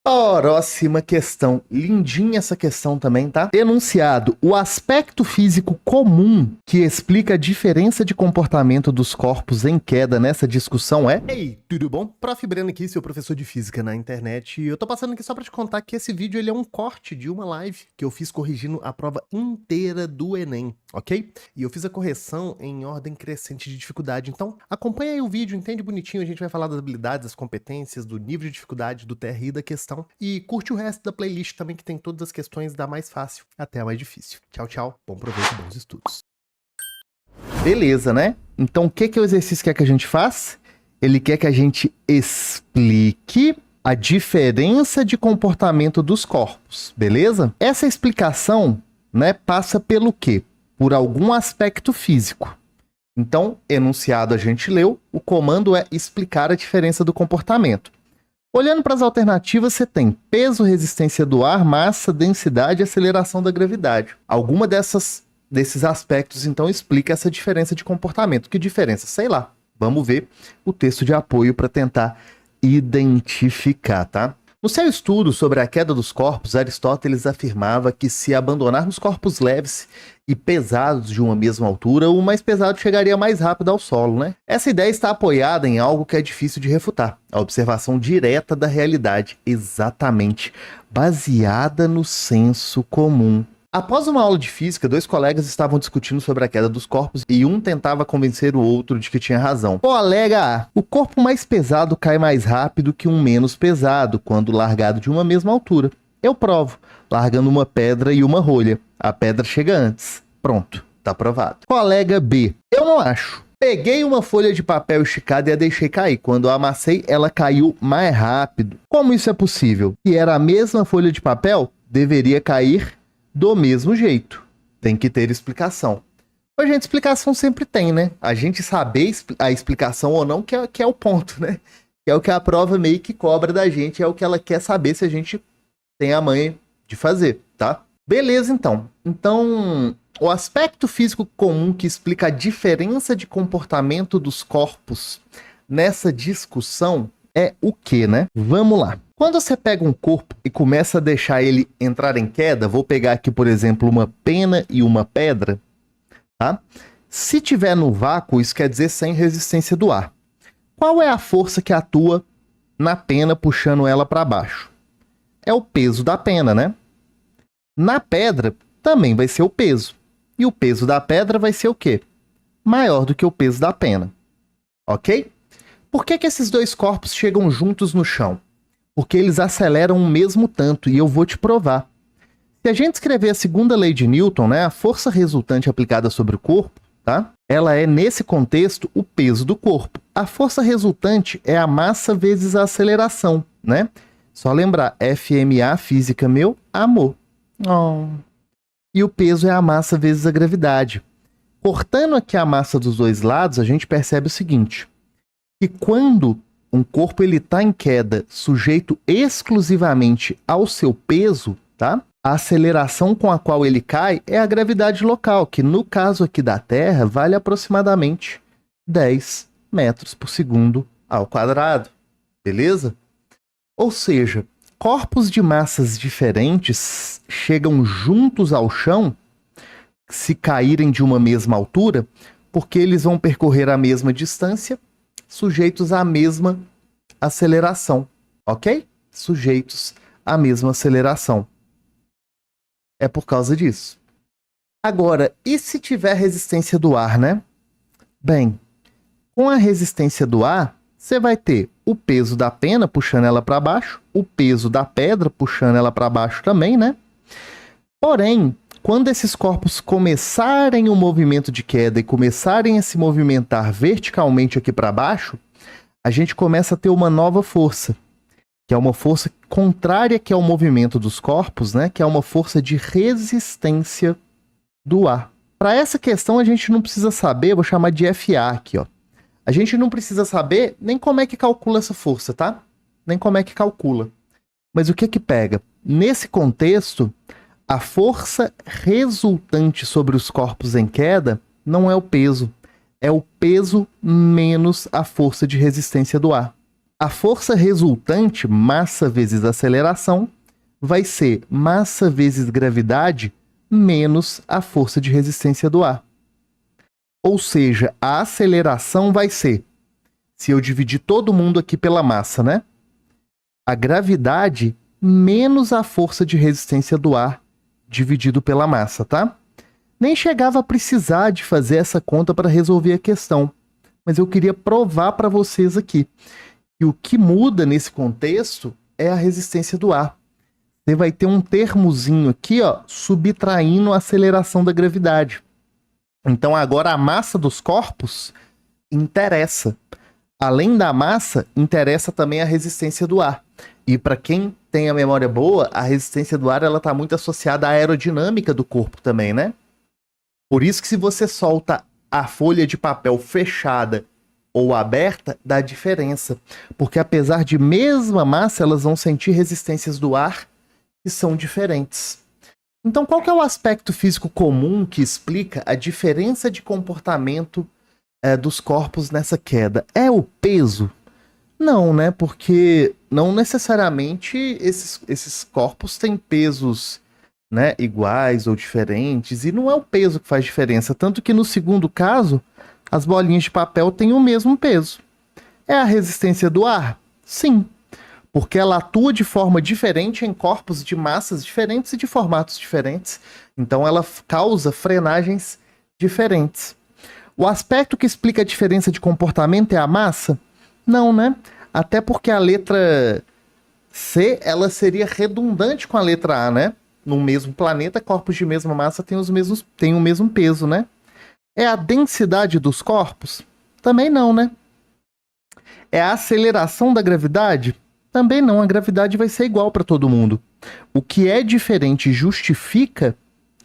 Próxima questão. Lindinha essa questão também, tá? Enunciado. O aspecto físico comum que explica a diferença de comportamento dos corpos em queda nessa discussão é... Ei, tudo bom? Prof. Breno aqui, seu professor de física na internet. E eu tô passando aqui só pra te contar que esse vídeo ele é um corte de uma live que eu fiz corrigindo a prova inteira do Enem, ok? E eu fiz a correção em ordem crescente de dificuldade. Então, acompanha aí o vídeo, entende bonitinho. A gente vai falar das habilidades, das competências, do nível de dificuldade, do TRI da questão. E curte o resto da playlist também, que tem todas as questões da mais fácil até a mais difícil. Tchau, tchau. Bom proveito e bons estudos. Beleza, né? Então, o que o exercício quer que a gente faça? Ele quer que a gente explique a diferença de comportamento dos corpos, beleza? Essa explicação, né, passa pelo quê? Por algum aspecto físico. Então, enunciado a gente leu, o comando é explicar a diferença do comportamento. Olhando para as alternativas, você tem peso, resistência do ar, massa, densidade e aceleração da gravidade. Alguma desses aspectos, então, explica essa diferença de comportamento. Que diferença? Sei lá. Vamos ver o texto de apoio para tentar identificar, tá? No seu estudo sobre a queda dos corpos, Aristóteles afirmava que se abandonarmos corpos leves e pesados de uma mesma altura, o mais pesado chegaria mais rápido ao solo, né? Essa ideia está apoiada em algo que é difícil de refutar, a observação direta da realidade, exatamente, baseada no senso comum. Após uma aula de física, dois colegas estavam discutindo sobre a queda dos corpos e um tentava convencer o outro de que tinha razão. Colega A: o corpo mais pesado cai mais rápido que um menos pesado quando largado de uma mesma altura. Eu provo, largando uma pedra e uma rolha. A pedra chega antes. Pronto, tá provado. Colega B: eu não acho. Peguei uma folha de papel esticada e a deixei cair. Quando a amassei, ela caiu mais rápido. Como isso é possível? Se era a mesma folha de papel, deveria cair do mesmo jeito. Tem que ter explicação. A gente, explicação sempre tem, né? A gente saber a explicação ou não, que é o ponto, né? Que é o que a prova meio que cobra da gente, é o que ela quer saber se a gente tem a manha de fazer, tá? Beleza, então. Então, o aspecto físico comum que explica a diferença de comportamento dos corpos nessa discussão é o quê, né? Vamos lá. Quando você pega um corpo e começa a deixar ele entrar em queda, vou pegar aqui, por exemplo, uma pena e uma pedra, tá? Se tiver no vácuo, isso quer dizer sem resistência do ar. Qual é a força que atua na pena puxando ela para baixo? É o peso da pena, né? Na pedra também vai ser o peso. E o peso da pedra vai ser o quê? Maior do que o peso da pena. Ok? Por que esses dois corpos chegam juntos no chão? Porque eles aceleram o mesmo tanto, e eu vou te provar. Se a gente escrever a segunda lei de Newton, né, a força resultante aplicada sobre o corpo, tá? Ela é, nesse contexto, o peso do corpo. A força resultante é a massa vezes a aceleração, né? Só lembrar, FMA, física, meu amor. Oh. E o peso é a massa vezes a gravidade. Cortando aqui a massa dos dois lados, a gente percebe o seguinte, que quando um corpo está em queda, sujeito exclusivamente ao seu peso, tá? A aceleração com a qual ele cai é a gravidade local, que no caso aqui da Terra vale aproximadamente 10 metros por segundo ao quadrado. Beleza? Ou seja, corpos de massas diferentes chegam juntos ao chão, se caírem de uma mesma altura, porque eles vão percorrer a mesma distância, sujeitos à mesma aceleração, ok? Sujeitos à mesma aceleração. É por causa disso. Agora, e se tiver resistência do ar, né? Bem, com a resistência do ar, você vai ter o peso da pena puxando ela para baixo, o peso da pedra puxando ela para baixo também, né? Porém, quando esses corpos começarem o movimento de queda e começarem a se movimentar verticalmente aqui para baixo, a gente começa a ter uma nova força, que é uma força contrária que é o movimento dos corpos, né? Que é uma força de resistência do ar. Para essa questão a gente não precisa saber, vou chamar de FA aqui, ó. A gente não precisa saber nem como é que calcula essa força, tá? Nem como é que calcula. Mas o que que pega? Nesse contexto, a força resultante sobre os corpos em queda não é o peso. É o peso menos a força de resistência do ar. A força resultante, massa vezes aceleração, vai ser massa vezes gravidade menos a força de resistência do ar. Ou seja, a aceleração vai ser, se eu dividir todo mundo aqui pela massa, né? A gravidade menos a força de resistência do ar dividido pela massa, tá? Nem chegava a precisar de fazer essa conta para resolver a questão, mas eu queria provar para vocês aqui que o que muda nesse contexto é a resistência do ar. Você vai ter um termozinho aqui, ó, subtraindo a aceleração da gravidade. Então agora a massa dos corpos interessa. Além da massa, interessa também a resistência do ar. E para quem tem a memória boa, a resistência do ar está muito associada à aerodinâmica do corpo também, né? Por isso que se você solta a folha de papel fechada ou aberta, dá diferença. Porque apesar de mesma massa, elas vão sentir resistências do ar que são diferentes. Então qual que é o aspecto físico comum que explica a diferença de comportamento dos corpos nessa queda? É o peso? Não, né? Porque não necessariamente esses corpos têm pesos, né, iguais ou diferentes, e não é o peso que faz diferença. Tanto que no segundo caso, as bolinhas de papel têm o mesmo peso. É a resistência do ar? Sim, porque ela atua de forma diferente em corpos de massas diferentes e de formatos diferentes. Então ela causa frenagens diferentes. O aspecto que explica a diferença de comportamento é a massa? Não, né? Até porque a letra C, ela seria redundante com a letra A, né? No mesmo planeta, corpos de mesma massa têm o mesmo peso, né? É a densidade dos corpos? Também não, né? É a aceleração da gravidade? Também não. A gravidade vai ser igual para todo mundo. O que é diferente e justifica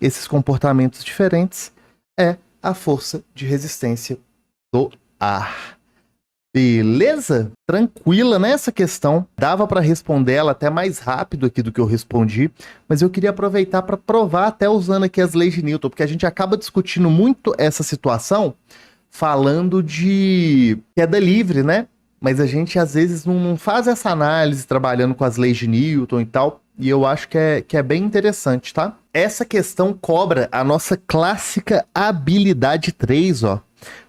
esses comportamentos diferentes é a força de resistência do ar. Beleza? Tranquila nessa questão. Dava para responder ela até mais rápido aqui do que eu respondi, mas eu queria aproveitar para provar até usando aqui as leis de Newton, porque a gente acaba discutindo muito essa situação falando de queda livre, né? Mas a gente às vezes não faz essa análise trabalhando com as leis de Newton e tal, e eu acho que é bem interessante, tá? Essa questão cobra a nossa clássica habilidade 3, ó.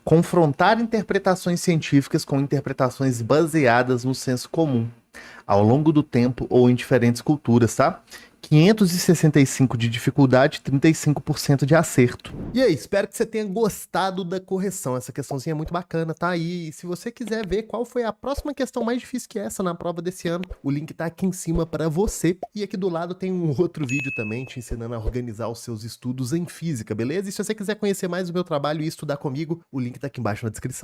Confrontar interpretações científicas com interpretações baseadas no senso comum, ao longo do tempo ou em diferentes culturas, tá? 565 de dificuldade, 35% de acerto. E aí, espero que você tenha gostado da correção. Essa questãozinha é muito bacana, tá? E se você quiser ver qual foi a próxima questão mais difícil que essa na prova desse ano, o link tá aqui em cima para você. E aqui do lado tem um outro vídeo também te ensinando a organizar os seus estudos em física, beleza? E se você quiser conhecer mais do meu trabalho e estudar comigo, o link tá aqui embaixo na descrição.